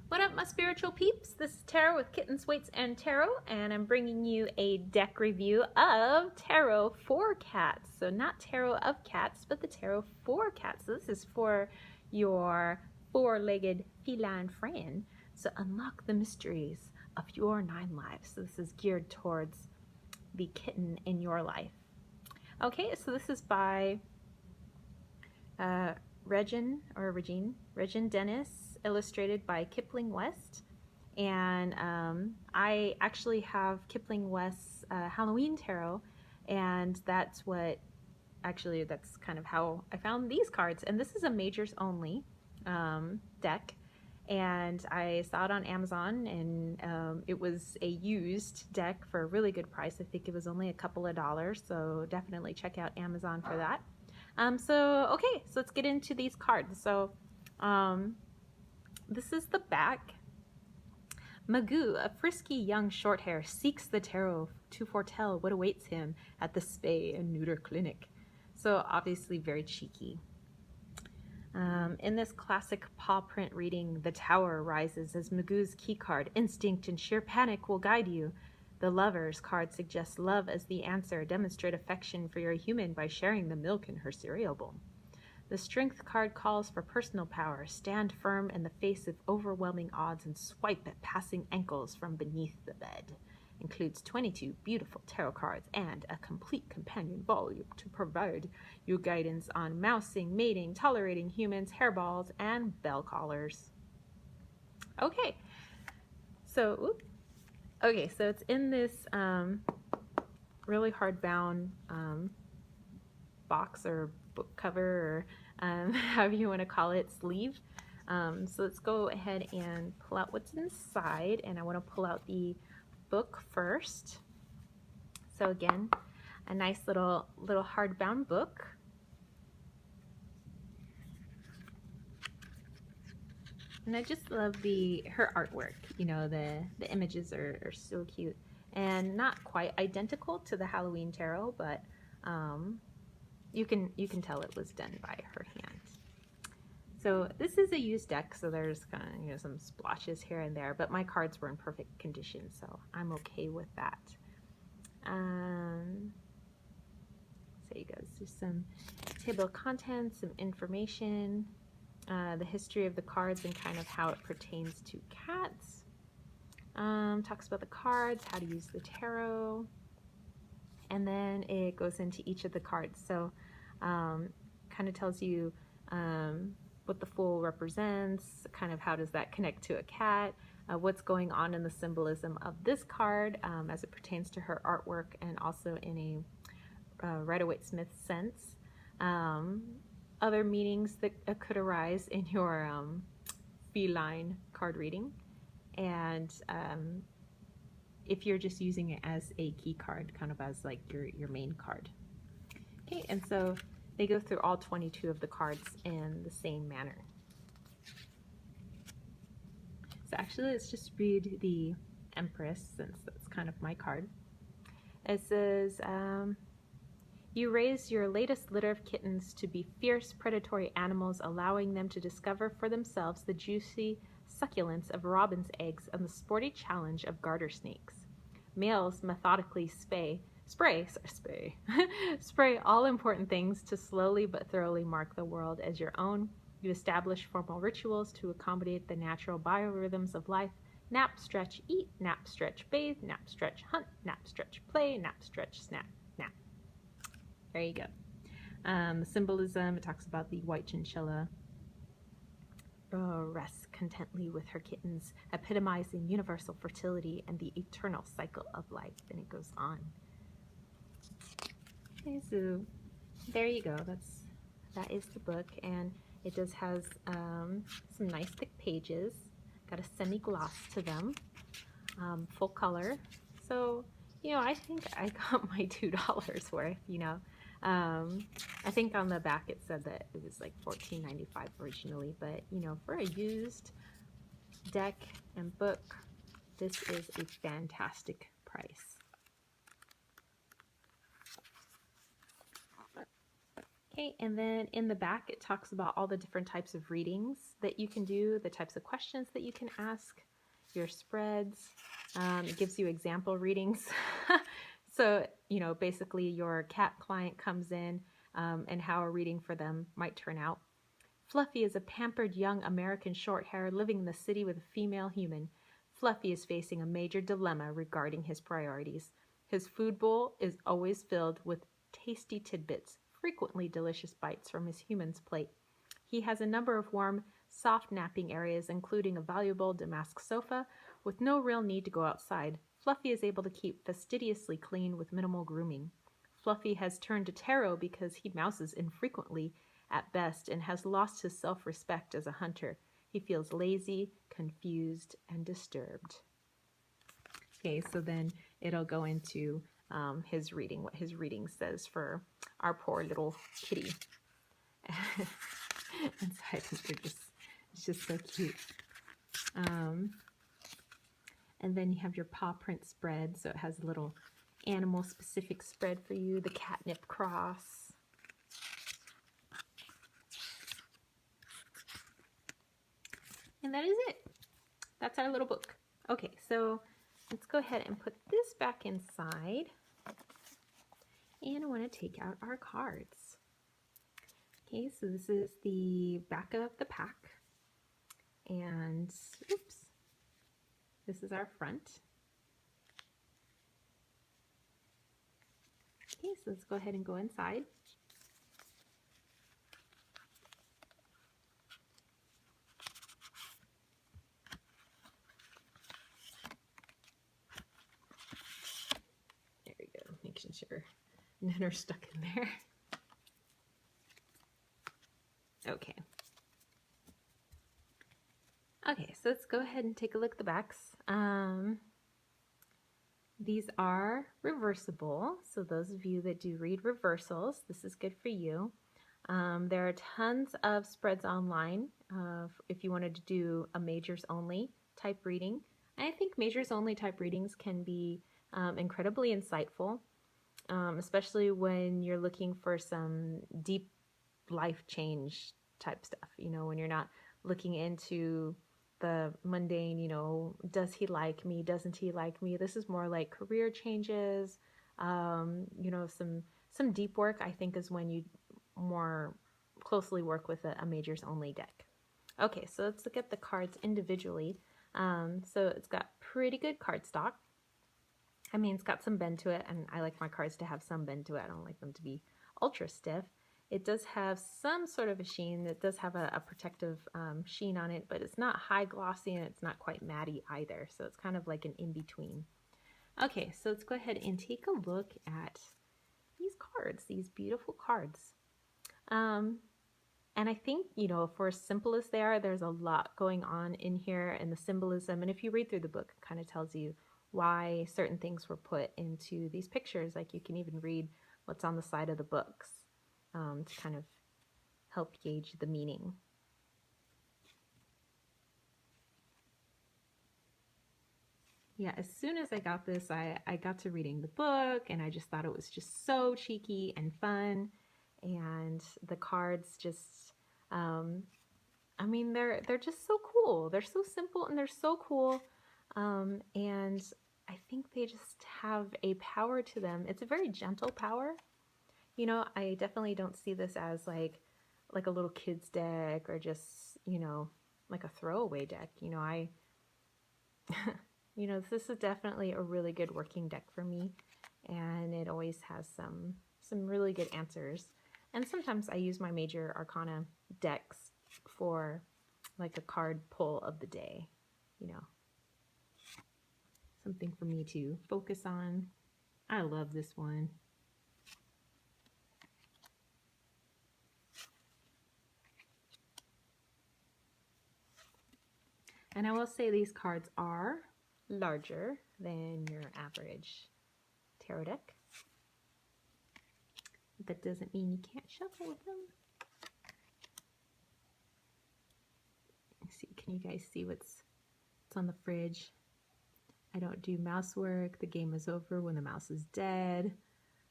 What up, my spiritual peeps? This is Tarot with Kittens, Weights, and Tarot, and I'm bringing you a deck review of Tarot for Cats. So not Tarot of Cats, but the Tarot for Cats. So this is for your four-legged feline friend. So unlock the mysteries of your 9 lives. So this is geared towards the kitten in your life. Okay, so this is by Regin Dennis, illustrated by Kipling West. And I actually have Kipling West's Halloween Tarot, and that's kind of how I found these cards. And this is a majors only deck, and I saw it on Amazon, and it was a used deck for a really good price. I think it was only a couple of dollars, so definitely check out Amazon for that. Okay, so let's get into these cards. So this is the back. Magoo, a frisky young shorthair, seeks the tarot to foretell what awaits him at the spay and neuter clinic. So obviously very cheeky. In this classic paw print reading, the tower rises as Magoo's key card, instinct and sheer panic will guide you. The Lovers card suggests love as the answer. Demonstrate affection for your human by sharing the milk in her cereal bowl. The Strength card calls for personal power. Stand firm in the face of overwhelming odds and swipe at passing ankles from beneath the bed. Includes 22 beautiful tarot cards and a complete companion volume to provide you guidance on mousing, mating, tolerating humans, hairballs, and bell collars. Okay, so it's in this really hardbound box or book cover, or however you want to call it, sleeve. So let's go ahead and pull out what's inside, and I want to pull out the book first. So again, a nice little hardbound book. And I just love her artwork. You know, the images are so cute, and not quite identical to the Halloween Tarot, but you can tell it was done by her hand. So this is a used deck, so there's kind of some splotches here and there, but my cards were in perfect condition, so I'm okay with that. So you guys, just some table of contents, some information, the history of the cards and kind of how it pertains to cats. Talks about the cards, how to use the tarot, and then it goes into each of the cards. So kind of tells you what the Fool represents, kind of how does that connect to a cat, what's going on in the symbolism of this card as it pertains to her artwork, and also in a Rider-Waite-Smith sense. Other meanings that could arise in your feline card reading, and if you're just using it as a key card, kind of as like your main card. Okay, and so they go through all 22 of the cards in the same manner. So actually, let's just read the Empress, since that's kind of my card. It says, you raise your latest litter of kittens to be fierce, predatory animals, allowing them to discover for themselves the juicy succulence of robin's eggs and the sporty challenge of garter snakes. Males methodically spray all important things to slowly but thoroughly mark the world as your own. You establish formal rituals to accommodate the natural biorhythms of life. Nap, stretch, eat, nap, stretch, bathe, nap, stretch, hunt, nap, stretch, play, nap, stretch, snap, nap. There you go. The symbolism, it talks about the white chinchilla rests contently with her kittens, epitomizing universal fertility and the eternal cycle of life. And it goes on. Okay, so there you go. That is the book, and it does has some nice thick pages. Got a semi-gloss to them, full color. So you know, I think I got my $2 worth. You know, I think on the back it said that it was like $14.95 originally, but you know, for a used deck and book, this is a fantastic price. Okay, and then in the back, it talks about all the different types of readings that you can do, the types of questions that you can ask, your spreads. It gives you example readings. So, you know, basically your cat client comes in and how a reading for them might turn out. Fluffy is a pampered young American shorthair living in the city with a female human. Fluffy is facing a major dilemma regarding his priorities. His food bowl is always filled with tasty tidbits, frequently delicious bites from his human's plate. He has a number of warm, soft napping areas, including a valuable damask sofa, with no real need to go outside. Fluffy is able to keep fastidiously clean with minimal grooming. Fluffy has turned to tarot because he mouses infrequently at best and has lost his self-respect as a hunter. He feels lazy, confused, and disturbed. Okay, so then it'll go into his reading, what his reading says for our poor little kitty. And so I think it's just so cute. And then you have your paw print spread, so it has a little animal specific spread for you, the catnip cross. And that is it. That's our little book. Okay, so let's go ahead and put this back inside. And I want to take out our cards. Okay, so this is the back of the pack. And, oops, this is our front. Okay, so let's go ahead and go inside. There we go, making sure none are stuck in there. Okay. Okay, so let's go ahead and take a look at the backs. These are reversible, so those of you that do read reversals, this is good for you. There are tons of spreads online if you wanted to do a majors only type reading. And I think majors only type readings can be incredibly insightful, especially when you're looking for some deep life change type stuff, you know, when you're not looking into the mundane, you know, does he like me, doesn't he like me? This is more like career changes, you know, some deep work, I think, is when you more closely work with a majors only deck. Okay, so let's look at the cards individually. So it's got pretty good cardstock. I mean, it's got some bend to it, and I like my cards to have some bend to it. I don't like them to be ultra stiff. It does have some sort of a sheen. It does have a protective sheen on it, but it's not high glossy and it's not quite matte either. So it's kind of like an in-between. Okay, so let's go ahead and take a look at these cards, these beautiful cards. And I think, you know, for as simple as they are, there's a lot going on in here and the symbolism. And if you read through the book, it kind of tells you why certain things were put into these pictures. Like you can even read what's on the side of the books to kind of help gauge the meaning. Yeah, as soon as I got this, I got to reading the book and I just thought it was just so cheeky and fun. And the cards just, I mean, they're just so cool. They're so simple and they're so cool. And I think they just have a power to them. It's a very gentle power. You know, I definitely don't see this as like a little kid's deck or just, you know, like a throwaway deck. You know, you know, this is definitely a really good working deck for me, and it always has some really good answers. And sometimes I use my major arcana decks for like a card pull of the day, you know, something for me to focus on. I love this one. And I will say these cards are larger than your average tarot deck. That doesn't mean you can't shuffle with them. Let's see, can you guys see what's on the fridge? I don't do mouse work. The game is over when the mouse is dead.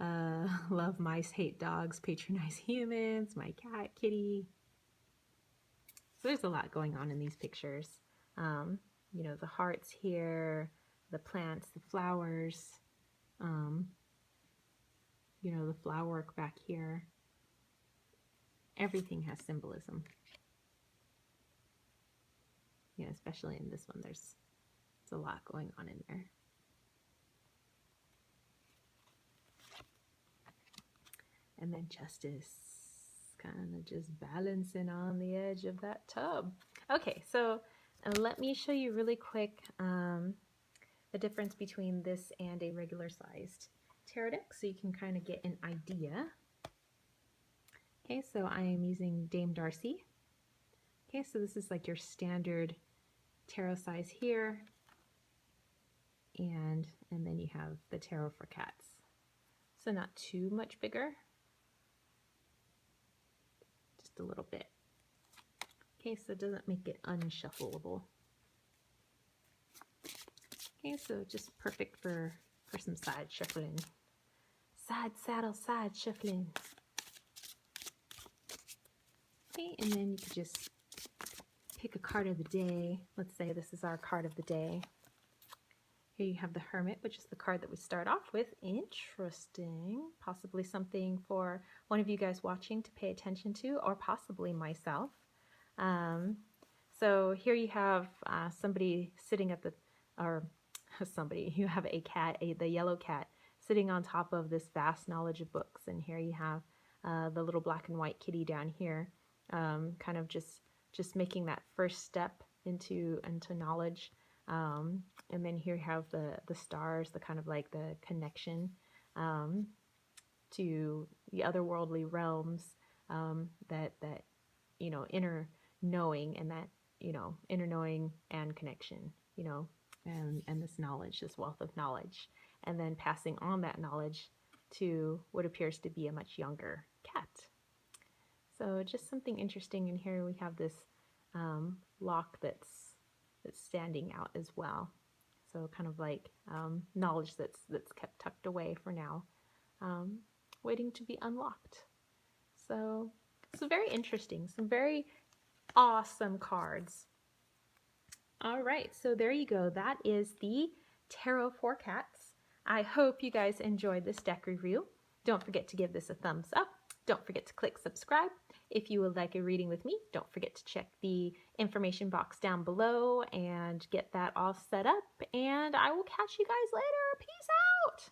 Love mice, hate dogs, patronize humans, my cat, kitty. So there's a lot going on in these pictures. You know, the hearts here, the plants, the flowers, you know, the flower work back here. Everything has symbolism. Yeah, especially in this one, there's a lot going on in there. And then Justice, kind of just balancing on the edge of that tub. Okay, so let me show you really quick the difference between this and a regular sized tarot deck so you can kind of get an idea. Okay, so I am using Dame Darcy. Okay, so this is like your standard tarot size here. And then you have the tarot for cats. So not too much bigger. Just a little bit. Okay, so it doesn't make it unshuffleable. Okay, so just perfect for some side shuffling. Side saddle, side shuffling. Okay, and then you could just pick a card of the day. Let's say this is our card of the day. Here you have the Hermit, which is the card that we start off with. Interesting. Possibly something for one of you guys watching to pay attention to, or possibly myself. So here you have somebody sitting at the, or somebody, you have a cat, the yellow cat, sitting on top of this vast knowledge of books. And here you have the little black and white kitty down here, kind of just making that first step into knowledge. And then here you have the stars, the kind of like the connection to the otherworldly realms, that you know, inner knowing, and that, you know, inner knowing and connection, you know, and this knowledge, this wealth of knowledge, and then passing on that knowledge to what appears to be a much younger cat. So just something interesting. And here we have this lock that's standing out as well. So kind of like knowledge that's kept tucked away for now, waiting to be unlocked. So very interesting, some very awesome cards. All right, so there you go. That is the Tarot for Cats. I hope you guys enjoyed this deck review. Don't forget to give this a thumbs up. Don't forget to click subscribe. If you would like a reading with me, don't forget to check the information box down below and get that all set up. And I will catch you guys later. Peace out.